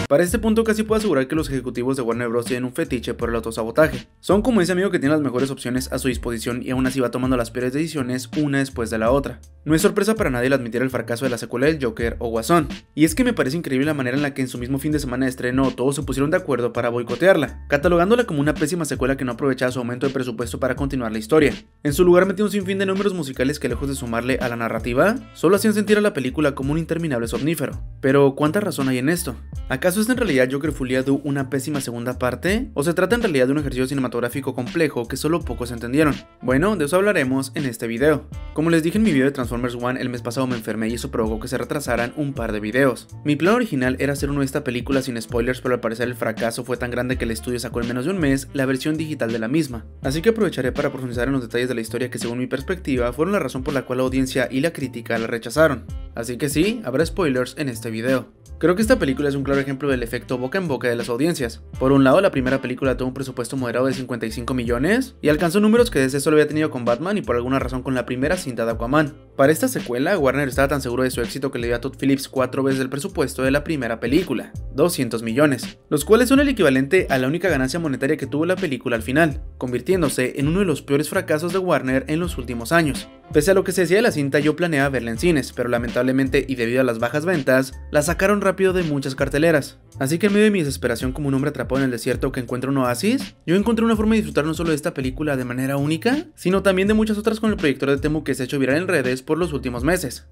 Para este punto casi puedo asegurar que los ejecutivos de Warner Bros. Tienen un fetiche por el autosabotaje. Son como ese amigo que tiene las mejores opciones a su disposición y aún así va tomando las peores decisiones una después de la otra. No es sorpresa para nadie el admitir el fracaso de la secuela del Joker o Guasón. Y es que me parece increíble la manera en la que en su mismo fin de semana de estreno todos se pusieron de acuerdo para boicotearla, catalogándola como una pésima secuela que no aprovechaba su aumento de presupuesto para continuar la historia. En su lugar metió un sinfín de números musicales que lejos de sumarle a la narrativa, solo hacían sentir a la película como un interminable somnífero. Pero ¿cuánta razón hay en esto? ¿Acaso es en realidad Joker Folia Do una pésima segunda parte? ¿O se trata en realidad de un ejercicio cinematográfico complejo que solo pocos entendieron? Bueno, de eso hablaremos en este video. Como les dije en mi video de Transformers One, el mes pasado me enfermé y eso provocó que se retrasaran un par de videos. Mi plan original era hacer uno de esta película sin spoilers, pero al parecer el fracaso fue tan grande que el estudio sacó en menos de un mes la versión digital de la misma. Así que aprovecharé para profundizar en los detalles de la historia que según mi perspectiva fueron la razón por la cual la audiencia y la crítica la rechazaron. Así que sí, habrá spoilers en este video. Creo que esta película es un claro ejemplo del efecto boca en boca de las audiencias. Por un lado, la primera película tuvo un presupuesto moderado de 55 millones y alcanzó números que DC solo había tenido con Batman y por alguna razón con la primera cinta de Aquaman. Para esta secuela, Warner estaba tan seguro de su éxito que le dio a Todd Phillips 4 veces el presupuesto de la primera película, 200 millones, los cuales son el equivalente a la única ganancia monetaria que tuvo la película al final, convirtiéndose en uno de los peores fracasos de Warner en los últimos años. Pese a lo que se decía de la cinta, yo planeaba verla en cines, pero lamentablemente y debido a las bajas ventas, la sacaron rápido de muchas carteleras. Así que en medio de mi desesperación como un hombre atrapado en el desierto que encuentra un oasis, yo encontré una forma de disfrutar no solo de esta película de manera única, sino también de muchas otras con el proyector de Temu que se ha hecho viral en redes por los últimos meses.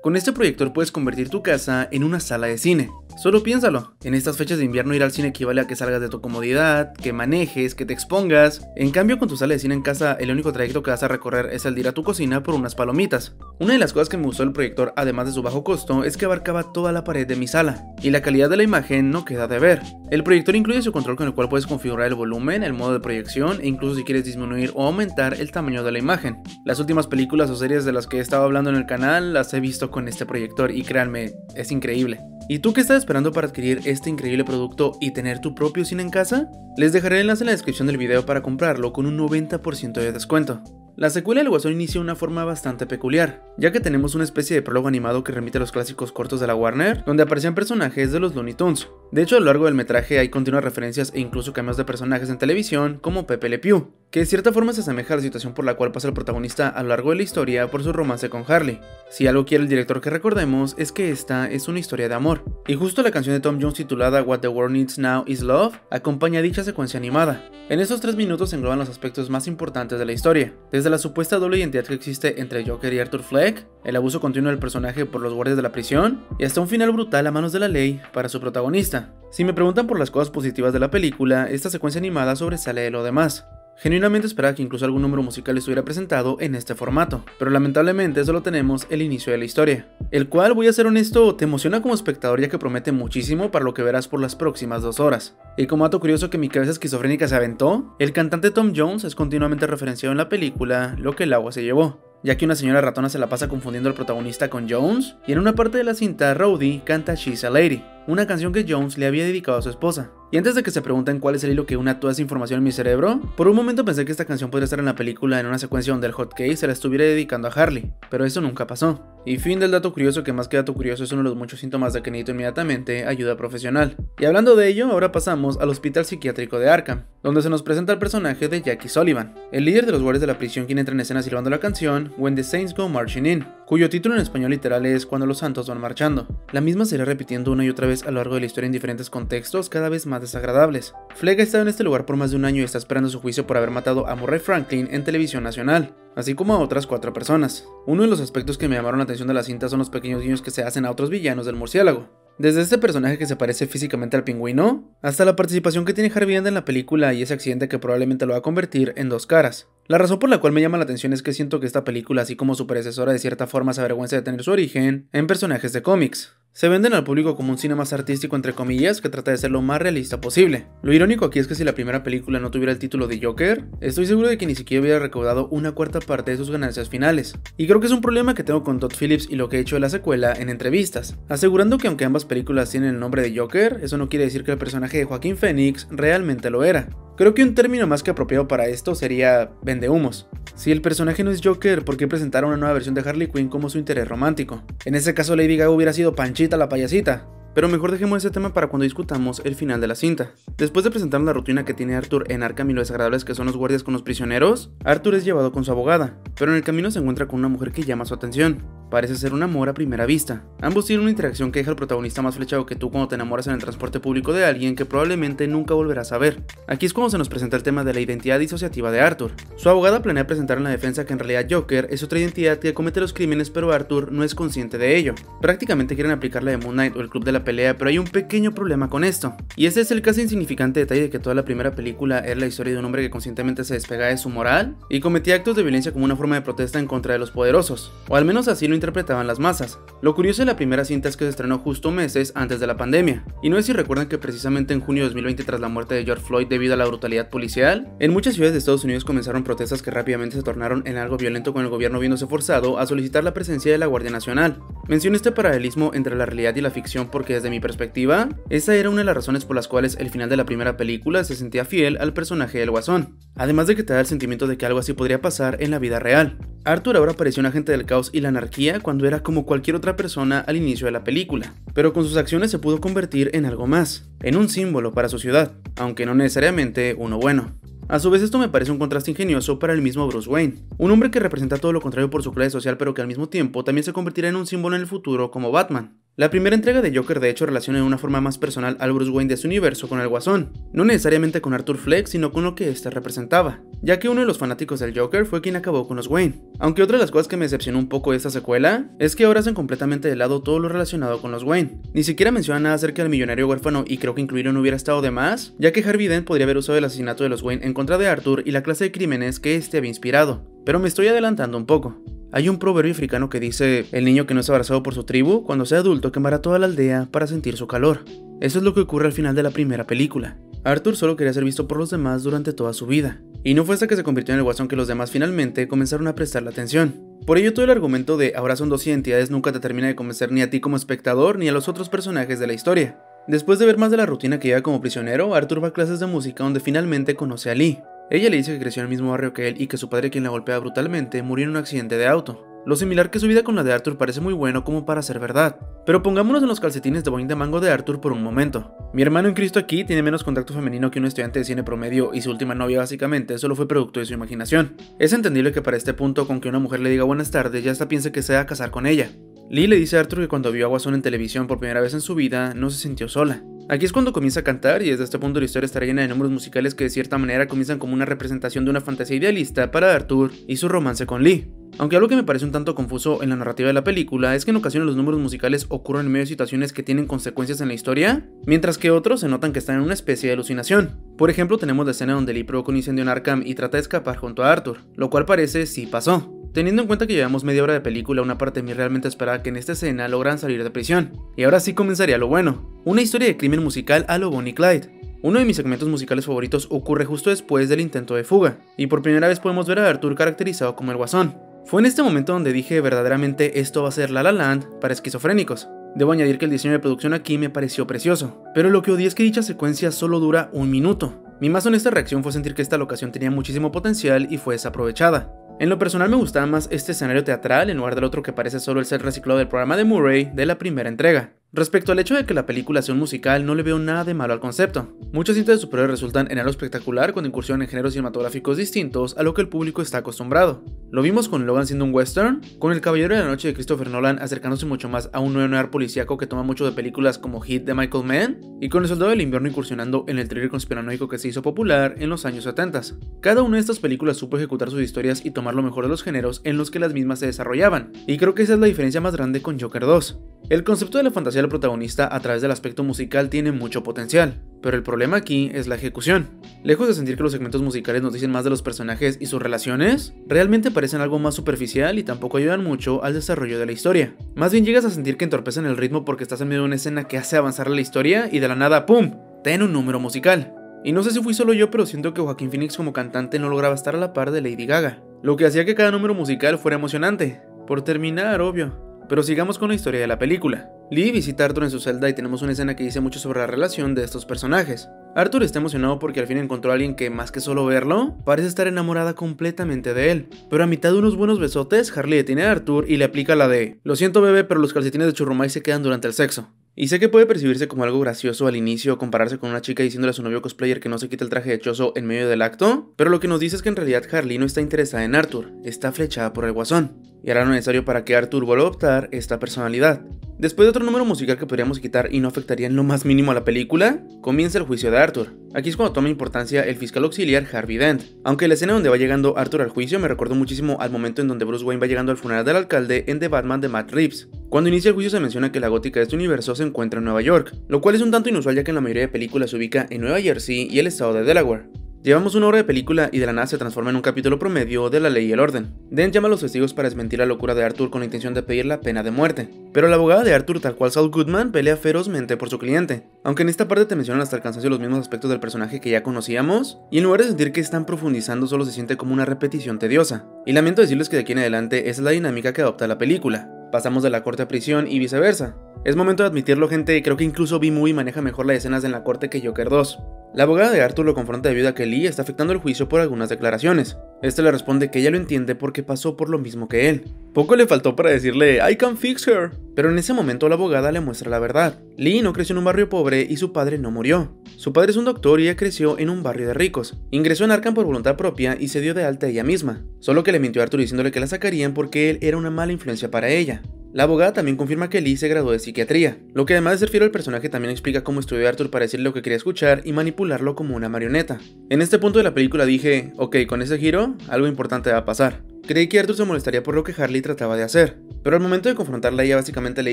Con este proyector puedes convertir tu casa en una sala de cine. Solo piénsalo, en estas fechas de invierno ir al cine equivale a que salgas de tu comodidad, que manejes, que te expongas. En cambio con tu sala de cine en casa el único trayecto que vas a recorrer es el de ir a tu cocina por unas palomitas. Una de las cosas que me gustó del proyector además de su bajo costo es que abarcaba toda la pared de mi sala, y la calidad de la imagen no queda de ver. El proyector incluye su control con el cual puedes configurar el volumen, el modo de proyección e incluso si quieres disminuir o aumentar el tamaño de la imagen. Las últimas películas o series de las que he estado hablando en el canal las he visto con este proyector y créanme, es increíble. ¿Y tú qué estás esperando para adquirir este increíble producto y tener tu propio cine en casa? Les dejaré el enlace en la descripción del video para comprarlo con un 90% de descuento. La secuela del Guasón inicia de una forma bastante peculiar, ya que tenemos una especie de prólogo animado que remite a los clásicos cortos de la Warner, donde aparecían personajes de los Looney Tunes. De hecho, a lo largo del metraje hay continuas referencias e incluso cameos de personajes en televisión como Pepe Le Pew, que de cierta forma se asemeja a la situación por la cual pasa el protagonista a lo largo de la historia por su romance con Harley. Si algo quiere el director que recordemos es que esta es una historia de amor, y justo la canción de Tom Jones titulada What the World Needs Now is Love acompaña dicha secuencia animada. En estos 3 minutos se engloban los aspectos más importantes de la historia, desde la supuesta doble identidad que existe entre Joker y Arthur Fleck, el abuso continuo del personaje por los guardias de la prisión, y hasta un final brutal a manos de la ley para su protagonista. Si me preguntan por las cosas positivas de la película, esta secuencia animada sobresale de lo demás. Genuinamente esperaba que incluso algún número musical estuviera presentado en este formato, pero lamentablemente solo tenemos el inicio de la historia, el cual, voy a ser honesto, te emociona como espectador ya que promete muchísimo para lo que verás por las próximas 2 horas. Y como dato curioso que mi cabeza esquizofrénica se aventó, el cantante Tom Jones es continuamente referenciado en la película Lo que el agua se llevó, ya que una señora ratona se la pasa confundiendo al protagonista con Jones, y en una parte de la cinta Rowdy canta She's a Lady, una canción que Jones le había dedicado a su esposa. Y antes de que se pregunten cuál es el hilo que une toda esa información en mi cerebro, por un momento pensé que esta canción podría estar en la película en una secuencia donde el hot cake se la estuviera dedicando a Harley, pero eso nunca pasó. Y fin del dato curioso, que más que dato curioso es uno de los muchos síntomas de que necesito inmediatamente ayuda profesional. Y hablando de ello, ahora pasamos al hospital psiquiátrico de Arkham, donde se nos presenta el personaje de Jackie Sullivan, el líder de los guardias de la prisión, quien entra en escena silbando la canción When the Saints Go Marching In, cuyo título en español literal es Cuando los santos van marchando. La misma se irá repitiendo una y otra vez a lo largo de la historia en diferentes contextos cada vez más desagradables. Fleck ha estado en este lugar por más de un año y está esperando su juicio por haber matado a Murray Franklin en televisión nacional, así como a otras 4 personas. Uno de los aspectos que me llamaron la atención de la cinta son los pequeños guiños que se hacen a otros villanos del murciélago. Desde este personaje que se parece físicamente al pingüino, hasta la participación que tiene Harvey Dent en la película y ese accidente que probablemente lo va a convertir en 2 caras. La razón por la cual me llama la atención es que siento que esta película, así como su predecesora, de cierta forma se avergüenza de tener su origen en personajes de cómics. Se venden al público como un cine más artístico entre comillas que trata de ser lo más realista posible. Lo irónico aquí es que si la primera película no tuviera el título de Joker, estoy seguro de que ni siquiera hubiera recaudado una cuarta parte de sus ganancias finales. Y creo que es un problema que tengo con Todd Phillips y lo que he hecho de la secuela en entrevistas, asegurando que aunque ambas películas tienen el nombre de Joker, eso no quiere decir que el personaje de Joaquín Phoenix realmente lo era. Creo que un término más que apropiado para esto sería vendehumos. Si el personaje no es Joker, ¿por qué presentar una nueva versión de Harley Quinn como su interés romántico? En ese caso Lady Gaga hubiera sido Panchita la payasita. Pero mejor dejemos ese tema para cuando discutamos el final de la cinta. Después de presentar la rutina que tiene Arthur en Arkham y lo desagradables que son los guardias con los prisioneros, Arthur es llevado con su abogada, pero en el camino se encuentra con una mujer que llama su atención. Parece ser un amor a primera vista. Ambos tienen una interacción que deja al protagonista más flechado que tú cuando te enamoras en el transporte público de alguien que probablemente nunca volverás a ver. Aquí es cuando se nos presenta el tema de la identidad disociativa de Arthur. Su abogada planea presentar en la defensa que en realidad Joker es otra identidad que comete los crímenes, pero Arthur no es consciente de ello. Prácticamente quieren aplicar la de Moon Knight o el Club de la Pelea, pero hay un pequeño problema con esto. Y este es el casi insignificante detalle de que toda la primera película era la historia de un hombre que conscientemente se despegaba de su moral y cometía actos de violencia como una forma de protesta en contra de los poderosos, o al menos así lo interpretaban las masas. Lo curioso de la primera cinta es que se estrenó justo meses antes de la pandemia, y no es si recuerdan que precisamente en junio de 2020, tras la muerte de George Floyd debido a la brutalidad policial, en muchas ciudades de Estados Unidos comenzaron protestas que rápidamente se tornaron en algo violento, con el gobierno viéndose forzado a solicitar la presencia de la Guardia Nacional. Menciono este paralelismo entre la realidad y la ficción porque desde mi perspectiva, esa era una de las razones por las cuales el final de la primera película se sentía fiel al personaje del Guasón, además de que te da el sentimiento de que algo así podría pasar en la vida real. Arthur ahora parecía un agente del caos y la anarquía cuando era como cualquier otra persona al inicio de la película, pero con sus acciones se pudo convertir en algo más, en un símbolo para su ciudad, aunque no necesariamente uno bueno. A su vez esto me parece un contraste ingenioso para el mismo Bruce Wayne, un hombre que representa todo lo contrario por su clase social, pero que al mismo tiempo también se convertirá en un símbolo en el futuro como Batman. La primera entrega de Joker de hecho relaciona de una forma más personal al Bruce Wayne de su universo con el Guasón, no necesariamente con Arthur Fleck, sino con lo que este representaba, ya que uno de los fanáticos del Joker fue quien acabó con los Wayne. Aunque otra de las cosas que me decepcionó un poco de esta secuela es que ahora hacen completamente de lado todo lo relacionado con los Wayne. Ni siquiera mencionan nada acerca del millonario huérfano, y creo que incluirlo no hubiera estado de más, ya que Harvey Dent podría haber usado el asesinato de los Wayne en contra de Arthur y la clase de crímenes que este había inspirado. Pero me estoy adelantando un poco. Hay un proverbio africano que dice: el niño que no es abrazado por su tribu, cuando sea adulto quemará toda la aldea para sentir su calor. Eso es lo que ocurre al final de la primera película. Arthur solo quería ser visto por los demás durante toda su vida, y no fue hasta que se convirtió en el Guasón que los demás finalmente comenzaron a prestarle atención. Por ello todo el argumento de ahora son dos identidades nunca te termina de convencer ni a ti como espectador ni a los otros personajes de la historia. Después de ver más de la rutina que lleva como prisionero, Arthur va a clases de música donde finalmente conoce a Lee. Ella le dice que creció en el mismo barrio que él y que su padre, quien la golpea brutalmente, murió en un accidente de auto. Lo similar que su vida con la de Arthur parece muy bueno como para ser verdad. Pero pongámonos en los calcetines de Boing de Mango de Arthur por un momento. Mi hermano en Cristo aquí tiene menos contacto femenino que un estudiante de cine promedio, y su última novia básicamente solo fue producto de su imaginación. Es entendible que para este punto, con que una mujer le diga buenas tardes, ya hasta piense que se va a casar con ella. Lee le dice a Arthur que cuando vio a Guasón en televisión por primera vez en su vida, no se sintió sola. Aquí es cuando comienza a cantar, y desde este punto la historia estará llena de números musicales que de cierta manera comienzan como una representación de una fantasía idealista para Arthur y su romance con Lee. Aunque algo que me parece un tanto confuso en la narrativa de la película es que en ocasiones los números musicales ocurren en medio de situaciones que tienen consecuencias en la historia, mientras que otros se notan que están en una especie de alucinación. Por ejemplo, tenemos la escena donde Lee provoca un incendio en Arkham y trata de escapar junto a Arthur, lo cual parece sí pasó. Teniendo en cuenta que llevamos media hora de película, una parte de mí realmente esperaba que en esta escena logran salir de prisión. Y ahora sí comenzaría lo bueno, una historia de crimen musical a lo Bonnie y Clyde. Uno de mis segmentos musicales favoritos ocurre justo después del intento de fuga, y por primera vez podemos ver a Arthur caracterizado como el Guasón. Fue en este momento donde dije verdaderamente esto va a ser La La Land para esquizofrénicos. Debo añadir que el diseño de producción aquí me pareció precioso, pero lo que odié es que dicha secuencia solo dura un minuto. Mi más honesta reacción fue sentir que esta locación tenía muchísimo potencial y fue desaprovechada. En lo personal me gustaba más este escenario teatral en lugar del otro que parece solo el set reciclado del programa de Murray de la primera entrega. Respecto al hecho de que la película sea un musical, no le veo nada de malo al concepto. Muchas cintas de superhéroes resultan en algo espectacular cuando incursionan en géneros cinematográficos distintos a lo que el público está acostumbrado. Lo vimos con Logan siendo un western, con El Caballero de la Noche de Christopher Nolan acercándose mucho más a un nuevo noir policíaco que toma mucho de películas como Hit de Michael Mann, y con El Soldado del Invierno incursionando en el thriller conspiranoico que se hizo popular en los años 70. Cada una de estas películas supo ejecutar sus historias y tomar lo mejor de los géneros en los que las mismas se desarrollaban, y creo que esa es la diferencia más grande con Joker 2. El concepto de la fantasía del protagonista a través del aspecto musical tiene mucho potencial, pero el problema aquí es la ejecución. Lejos de sentir que los segmentos musicales nos dicen más de los personajes y sus relaciones, realmente parecen algo más superficial y tampoco ayudan mucho al desarrollo de la historia. Más bien llegas a sentir que entorpecen el ritmo porque estás en medio de una escena que hace avanzar la historia y de la nada ¡pum!, ten un número musical. Y no sé si fui solo yo, pero siento que Joaquin Phoenix como cantante no lograba estar a la par de Lady Gaga, lo que hacía que cada número musical fuera emocionante. Por terminar, obvio. Pero sigamos con la historia de la película. Lee visita a Arthur en su celda y tenemos una escena que dice mucho sobre la relación de estos personajes. Arthur está emocionado porque al fin encontró a alguien que, más que solo verlo, parece estar enamorada completamente de él. Pero a mitad de unos buenos besotes, Harley detiene a Arthur y le aplica la de: "Lo siento bebé, pero los calcetines de Churrumay se quedan durante el sexo". Y sé que puede percibirse como algo gracioso al inicio compararse con una chica diciéndole a su novio cosplayer que no se quite el traje de chozo en medio del acto, pero lo que nos dice es que en realidad Harley no está interesada en Arthur, está flechada por el guasón, y hará lo necesario para que Arthur vuelva a adoptar esta personalidad. Después de otro número musical que podríamos quitar y no afectaría en lo más mínimo a la película, comienza el juicio de Arthur. Aquí es cuando toma importancia el fiscal auxiliar Harvey Dent. Aunque la escena donde va llegando Arthur al juicio me recordó muchísimo al momento en donde Bruce Wayne va llegando al funeral del alcalde en The Batman de Matt Reeves. Cuando inicia el juicio se menciona que la gótica de este universo se encuentra en Nueva York, lo cual es un tanto inusual ya que en la mayoría de películas se ubica en Nueva Jersey y el estado de Delaware. Llevamos una hora de película y de la nada se transforma en un capítulo promedio de La Ley y el Orden. Dent llama a los testigos para desmentir la locura de Arthur con la intención de pedir la pena de muerte. Pero la abogada de Arthur, tal cual Saul Goodman, pelea ferozmente por su cliente. Aunque en esta parte te mencionan hasta el cansancio los mismos aspectos del personaje que ya conocíamos, y en lugar de sentir que están profundizando solo se siente como una repetición tediosa. Y lamento decirles que de aquí en adelante esa es la dinámica que adopta la película. Pasamos de la corte a prisión y viceversa. Es momento de admitirlo, gente, creo que incluso B-Movie maneja mejor las escenas en la corte que Joker 2. La abogada de Arthur lo confronta debido a que Lee está afectando el juicio por algunas declaraciones. Este le responde que ella lo entiende porque pasó por lo mismo que él. Poco le faltó para decirle "I can fix her", pero en ese momento la abogada le muestra la verdad. Lee no creció en un barrio pobre y su padre no murió. Su padre es un doctor y ella creció en un barrio de ricos. Ingresó en Arkham por voluntad propia y se dio de alta ella misma. Solo que le mintió a Arthur diciéndole que la sacarían porque él era una mala influencia para ella. La abogada también confirma que Lee se graduó de psiquiatría, lo que además de ser fiel al personaje también explica cómo estudió a Arthur para decirle lo que quería escuchar y manipularlo como una marioneta. En este punto de la película dije, ok, con ese giro, algo importante va a pasar. Creí que Arthur se molestaría por lo que Harley trataba de hacer, pero al momento de confrontarla ella básicamente le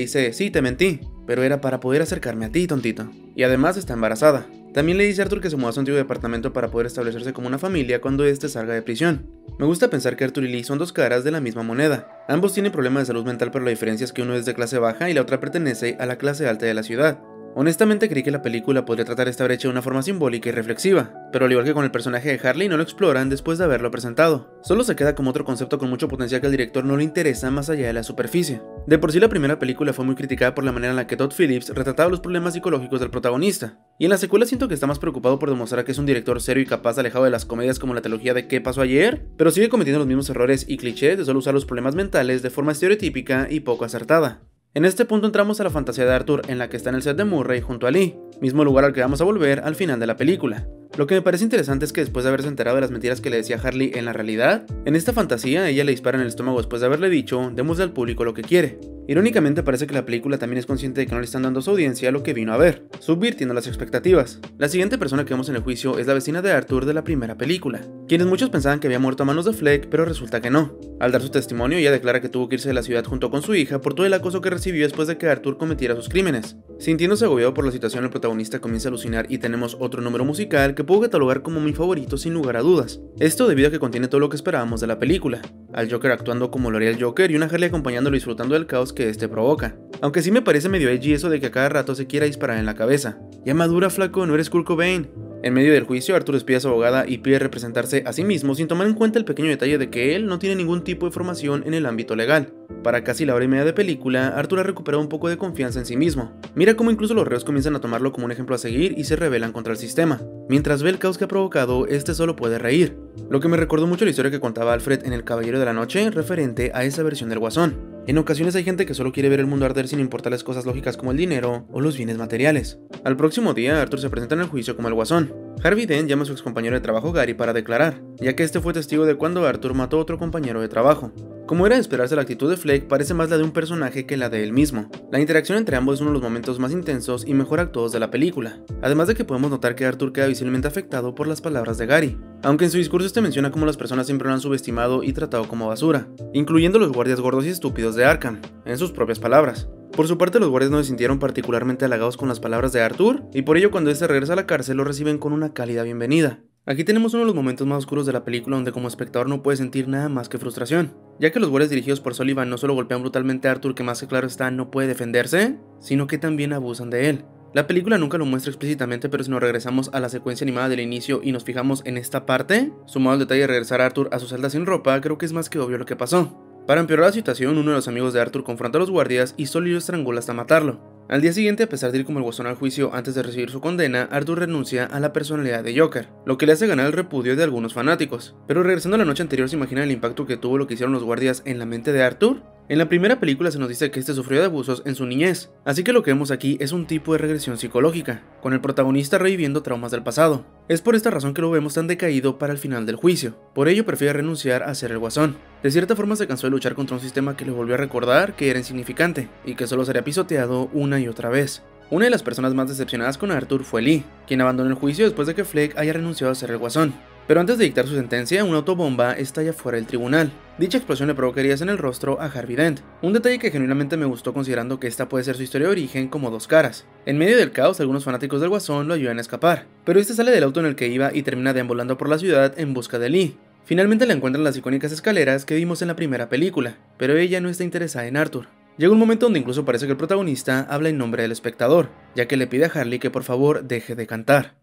dice, sí, te mentí, pero era para poder acercarme a ti, tontito. Y además está embarazada. También le dice a Arthur que se mudó a su antiguo departamento para poder establecerse como una familia cuando este salga de prisión. Me gusta pensar que Arthur y Lee son dos caras de la misma moneda. Ambos tienen problemas de salud mental, pero la diferencia es que uno es de clase baja y la otra pertenece a la clase alta de la ciudad. Honestamente creí que la película podría tratar esta brecha de una forma simbólica y reflexiva, pero al igual que con el personaje de Harley no lo exploran después de haberlo presentado. Solo se queda como otro concepto con mucho potencial que al director no le interesa más allá de la superficie. De por sí la primera película fue muy criticada por la manera en la que Todd Phillips retrataba los problemas psicológicos del protagonista, y en la secuela siento que está más preocupado por demostrar que es un director serio y capaz alejado de las comedias como la trilogía de ¿Qué pasó ayer?, pero sigue cometiendo los mismos errores y clichés de solo usar los problemas mentales de forma estereotípica y poco acertada. En este punto entramos a la fantasía de Arthur en la que está en el set de Murray junto a Lee, mismo lugar al que vamos a volver al final de la película. Lo que me parece interesante es que después de haberse enterado de las mentiras que le decía Harley en la realidad, en esta fantasía ella le dispara en el estómago después de haberle dicho, démosle al público lo que quiere. Irónicamente parece que la película también es consciente de que no le están dando a su audiencia lo que vino a ver, subvirtiendo las expectativas. La siguiente persona que vemos en el juicio es la vecina de Arthur de la primera película, quienes muchos pensaban que había muerto a manos de Fleck, pero resulta que no. Al dar su testimonio, ella declara que tuvo que irse de la ciudad junto con su hija por todo el acoso que recibió después de que Arthur cometiera sus crímenes. Sintiéndose agobiado por la situación, el protagonista comienza a alucinar y tenemos otro número musical que puedo catalogar como mi favorito sin lugar a dudas. Esto debido a que contiene todo lo que esperábamos de la película. Al Joker actuando como lo haría el Joker y una Harley acompañándolo y disfrutando del caos que este provoca. Aunque sí me parece medio edgy eso de que a cada rato se quiera disparar en la cabeza. Ya madura, flaco, no eres Kurt Cobain. En medio del juicio, Arthur despide a su abogada y pide representarse a sí mismo sin tomar en cuenta el pequeño detalle de que él no tiene ningún tipo de formación en el ámbito legal. Para casi la hora y media de película, Arthur ha recuperado un poco de confianza en sí mismo. Mira cómo incluso los reos comienzan a tomarlo como un ejemplo a seguir y se rebelan contra el sistema. Mientras ve el caos que ha provocado, este solo puede reír. Lo que me recordó mucho la historia que contaba Alfred en El Caballero de la Noche, referente a esa versión del Guasón. En ocasiones hay gente que solo quiere ver el mundo arder sin importarles cosas lógicas como el dinero o los bienes materiales. Al próximo día, Arthur se presenta en el juicio como el Guasón. Harvey Dent llama a su excompañero de trabajo Gary para declarar, ya que este fue testigo de cuando Arthur mató a otro compañero de trabajo. Como era de esperarse, la actitud de Fleck parece más la de un personaje que la de él mismo. La interacción entre ambos es uno de los momentos más intensos y mejor actuados de la película, además de que podemos notar que Arthur queda visiblemente afectado por las palabras de Gary, aunque en su discurso este menciona cómo las personas siempre lo han subestimado y tratado como basura, incluyendo los guardias gordos y estúpidos de Arkham, en sus propias palabras. Por su parte, los guardias no se sintieron particularmente halagados con las palabras de Arthur, y por ello cuando este regresa a la cárcel lo reciben con una cálida bienvenida. Aquí tenemos uno de los momentos más oscuros de la película donde como espectador no puedes sentir nada más que frustración, ya que los guardias dirigidos por Sullivan no solo golpean brutalmente a Arthur, que más que claro está no puede defenderse, sino que también abusan de él. La película nunca lo muestra explícitamente, pero si nos regresamos a la secuencia animada del inicio y nos fijamos en esta parte, sumado al detalle de regresar a Arthur a su celda sin ropa, creo que es más que obvio lo que pasó. Para empeorar la situación, uno de los amigos de Arthur confronta a los guardias y Sully lo estrangula hasta matarlo. Al día siguiente, a pesar de ir como el Guasón al juicio antes de recibir su condena, Arthur renuncia a la personalidad de Joker, lo que le hace ganar el repudio de algunos fanáticos. Pero regresando a la noche anterior, ¿se imaginan el impacto que tuvo lo que hicieron los guardias en la mente de Arthur? En la primera película se nos dice que este sufrió de abusos en su niñez, así que lo que vemos aquí es un tipo de regresión psicológica, con el protagonista reviviendo traumas del pasado. Es por esta razón que lo vemos tan decaído para el final del juicio, por ello prefiere renunciar a ser el Guasón. De cierta forma se cansó de luchar contra un sistema que le volvió a recordar que era insignificante, y que solo sería pisoteado una y otra vez. Una de las personas más decepcionadas con Arthur fue Lee, quien abandonó el juicio después de que Fleck haya renunciado a ser el Guasón. Pero antes de dictar su sentencia, una autobomba estalla fuera del tribunal. Dicha explosión le provoca heridas en el rostro a Harvey Dent, un detalle que genuinamente me gustó considerando que esta puede ser su historia de origen como dos caras. En medio del caos, algunos fanáticos del Guasón lo ayudan a escapar, pero este sale del auto en el que iba y termina deambulando por la ciudad en busca de Lee. Finalmente le encuentran las icónicas escaleras que vimos en la primera película, pero ella no está interesada en Arthur. Llega un momento donde incluso parece que el protagonista habla en nombre del espectador, ya que le pide a Harley que por favor deje de cantar.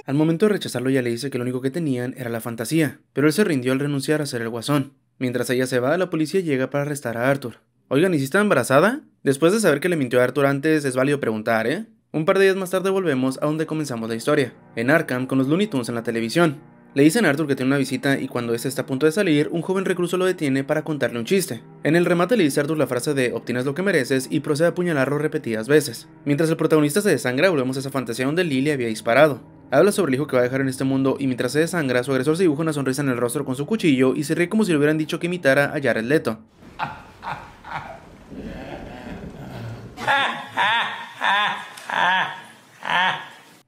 Al momento de rechazarlo, ella le dice que lo único que tenían era la fantasía, pero él se rindió al renunciar a ser el Guasón. Mientras ella se va, la policía llega para arrestar a Arthur. Oigan, ¿y si está embarazada? Después de saber que le mintió a Arthur antes, es válido preguntar, ¿eh? Un par de días más tarde volvemos a donde comenzamos la historia, en Arkham con los Looney Tunes en la televisión. Le dicen a Arthur que tiene una visita y cuando este está a punto de salir, un joven recluso lo detiene para contarle un chiste. En el remate le dice a Arthur la frase de obtienes lo que mereces y procede a apuñalarlo repetidas veces. Mientras el protagonista se desangra, volvemos a esa fantasía donde Lee le había disparado. Habla sobre el hijo que va a dejar en este mundo y mientras se desangra, su agresor se dibuja una sonrisa en el rostro con su cuchillo y se ríe como si le hubieran dicho que imitara a Jared Leto.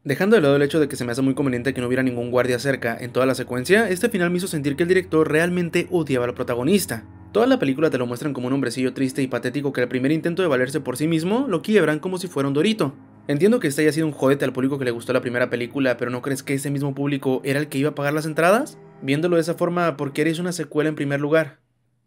Dejando de lado el hecho de que se me hace muy conveniente que no hubiera ningún guardia cerca en toda la secuencia, este final me hizo sentir que el director realmente odiaba al protagonista. Toda la película te lo muestran como un hombrecillo triste y patético que al primer intento de valerse por sí mismo lo quiebran como si fuera un dorito. Entiendo que este haya sido un jodete al público que le gustó la primera película, pero ¿no crees que ese mismo público era el que iba a pagar las entradas? Viéndolo de esa forma, ¿por qué harías una secuela en primer lugar?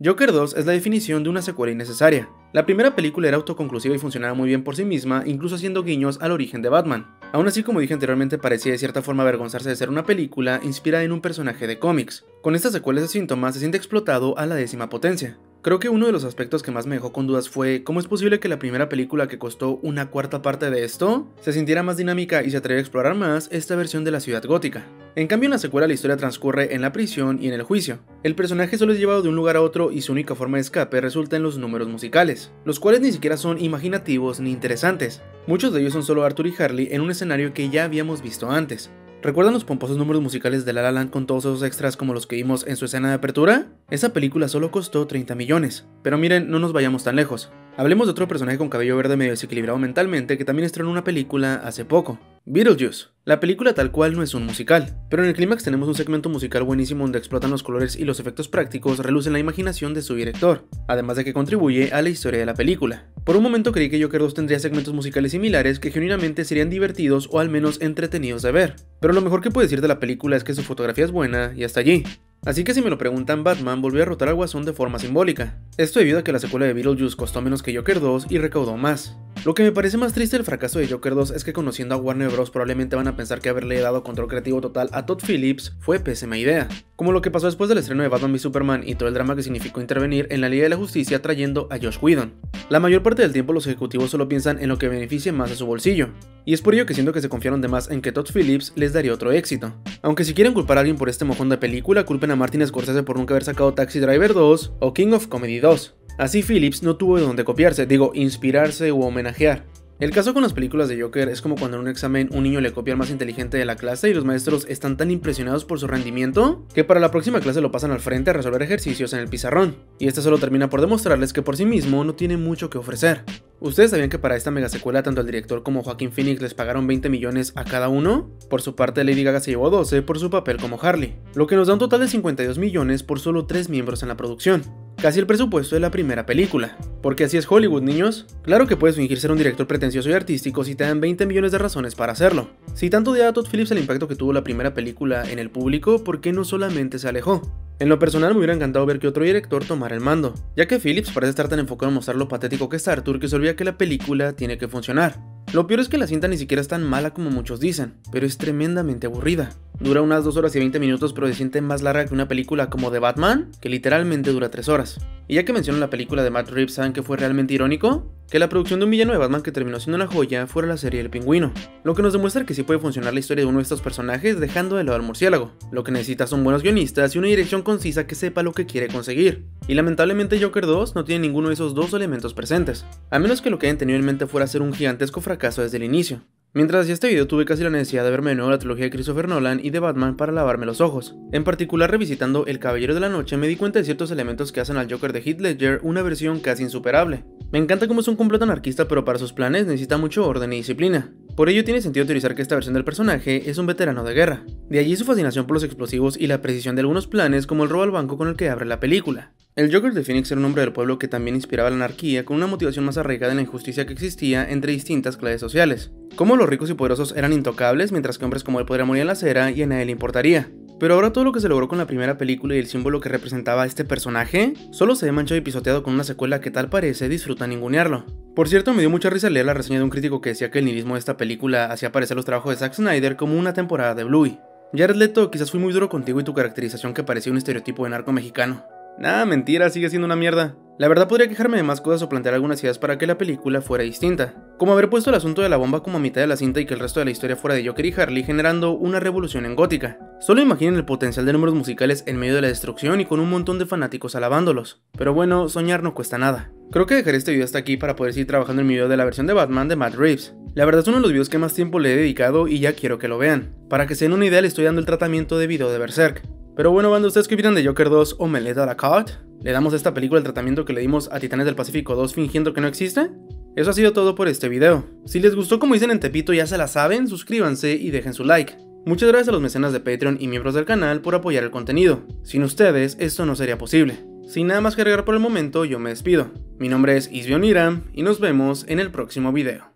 Joker 2 es la definición de una secuela innecesaria. La primera película era autoconclusiva y funcionaba muy bien por sí misma, incluso haciendo guiños al origen de Batman. Aún así, como dije anteriormente, parecía de cierta forma avergonzarse de ser una película inspirada en un personaje de cómics. Con estas secuelas de síntomas se siente explotado a la 10ª potencia. Creo que uno de los aspectos que más me dejó con dudas fue ¿cómo es posible que la primera película que costó una cuarta parte de esto se sintiera más dinámica y se atreviera a explorar más esta versión de la ciudad gótica? En cambio en la secuela la historia transcurre en la prisión y en el juicio. El personaje solo es llevado de un lugar a otro y su única forma de escape resulta en los números musicales, los cuales ni siquiera son imaginativos ni interesantes. Muchos de ellos son solo Arthur y Harley en un escenario que ya habíamos visto antes. ¿Recuerdan los pomposos números musicales de La La Land con todos esos extras como los que vimos en su escena de apertura? Esa película solo costó 30 millones. Pero miren, no nos vayamos tan lejos. Hablemos de otro personaje con cabello verde medio desequilibrado mentalmente que también estrenó una película hace poco. Beetlejuice. La película tal cual no es un musical, pero en el clímax tenemos un segmento musical buenísimo donde explotan los colores y los efectos prácticos relucen la imaginación de su director, además de que contribuye a la historia de la película. Por un momento creí que Joker 2 tendría segmentos musicales similares que genuinamente serían divertidos o al menos entretenidos de ver, pero lo mejor que puedo decir de la película es que su fotografía es buena y hasta allí. Así que si me lo preguntan, Batman volvió a derrotar al Guasón de forma simbólica. Esto debido a que la secuela de Beetlejuice costó menos que Joker 2 y recaudó más. Lo que me parece más triste del fracaso de Joker 2 es que conociendo a Warner Bros probablemente van a pensar que haberle dado control creativo total a Todd Phillips fue pésima idea. Como lo que pasó después del estreno de Batman v Superman y todo el drama que significó intervenir en la Liga de la Justicia trayendo a Joss Whedon. La mayor parte del tiempo los ejecutivos solo piensan en lo que beneficie más a su bolsillo. Y es por ello que siento que se confiaron de más en que Todd Phillips les daría otro éxito. Aunque si quieren culpar a alguien por este mojón de película, culpen a Martin Scorsese por nunca haber sacado Taxi Driver 2 o King of Comedy 2. Así Phillips no tuvo de dónde copiarse, inspirarse u homenajear. El caso con las películas de Joker es como cuando en un examen un niño le copia al más inteligente de la clase y los maestros están tan impresionados por su rendimiento que para la próxima clase lo pasan al frente a resolver ejercicios en el pizarrón, y este solo termina por demostrarles que por sí mismo no tiene mucho que ofrecer. ¿Ustedes sabían que para esta mega secuela tanto al director como Joaquin Phoenix les pagaron 20 millones a cada uno? Por su parte Lady Gaga se llevó 12 por su papel como Harley, lo que nos da un total de 52 millones por solo 3 miembros en la producción. Casi el presupuesto de la primera película. Porque así es Hollywood, niños. Claro que puedes fingir ser un director pretencioso y artístico si te dan 20 millones de razones para hacerlo. Si tanto odiaba a Todd Phillips el impacto que tuvo la primera película en el público, ¿por qué no solamente se alejó? En lo personal me hubiera encantado ver que otro director tomara el mando, ya que Phillips parece estar tan enfocado en mostrar lo patético que es Arthur que se olvida que la película tiene que funcionar. Lo peor es que la cinta ni siquiera es tan mala como muchos dicen, pero es tremendamente aburrida. Dura unas 2 horas y 20 minutos, pero se siente más larga que una película como The Batman, que literalmente dura 3 horas. Y ya que menciono la película de Matt Reeves, ¿saben que fue realmente irónico? Que la producción de un villano de Batman que terminó siendo una joya fuera la serie El Pingüino, lo que nos demuestra que sí puede funcionar la historia de uno de estos personajes dejando de lado al murciélago. Lo que necesita son buenos guionistas y una dirección concisa que sepa lo que quiere conseguir. Y lamentablemente Joker 2 no tiene ninguno de esos dos elementos presentes, a menos que lo que hayan tenido en mente fuera ser un gigantesco fracaso desde el inicio. Mientras hacía este video tuve casi la necesidad de verme de nuevo la trilogía de Christopher Nolan y de Batman para lavarme los ojos. En particular, revisitando El Caballero de la Noche me di cuenta de ciertos elementos que hacen al Joker de Heath Ledger una versión casi insuperable. Me encanta cómo es un completo anarquista, pero para sus planes necesita mucho orden y disciplina. Por ello tiene sentido teorizar que esta versión del personaje es un veterano de guerra. De allí su fascinación por los explosivos y la precisión de algunos planes, como el robo al banco con el que abre la película. El Joker de Phoenix era un hombre del pueblo que también inspiraba la anarquía, con una motivación más arraigada en la injusticia que existía entre distintas clases sociales. Cómo los ricos y poderosos eran intocables, mientras que hombres como él podrían morir en la acera y a nadie le importaría. Pero ahora todo lo que se logró con la primera película y el símbolo que representaba a este personaje, solo se ve manchado y pisoteado con una secuela que tal parece disfruta ningunearlo. Por cierto, me dio mucha risa leer la reseña de un crítico que decía que el nihilismo de esta película hacía parecer los trabajos de Zack Snyder como una temporada de Bluey. Jared Leto, quizás fui muy duro contigo y tu caracterización que parecía un estereotipo de narco mexicano. Nah, mentira, sigue siendo una mierda. La verdad podría quejarme de más cosas o plantear algunas ideas para que la película fuera distinta, como haber puesto el asunto de la bomba como a mitad de la cinta y que el resto de la historia fuera de Joker y Harley, generando una revolución en Gótica. Solo imaginen el potencial de números musicales en medio de la destrucción y con un montón de fanáticos alabándolos. Pero bueno, soñar no cuesta nada. Creo que dejaré este video hasta aquí para poder seguir trabajando en mi video de la versión de Batman de Matt Reeves. La verdad es uno de los videos que más tiempo le he dedicado y ya quiero que lo vean. Para que se den una idea, le estoy dando el tratamiento debido de Berserk. Pero bueno, banda, ¿ustedes qué opinan de Joker 2 o Omelette à la carte? ¿Le damos a esta película el tratamiento que le dimos a Titanes del Pacífico 2 fingiendo que no existe? Eso ha sido todo por este video. Si les gustó como dicen en Tepito ya se la saben, suscríbanse y dejen su like. Muchas gracias a los mecenas de Patreon y miembros del canal por apoyar el contenido. Sin ustedes esto no sería posible. Sin nada más que agregar por el momento, yo me despido. Mi nombre es Isbionira y nos vemos en el próximo video.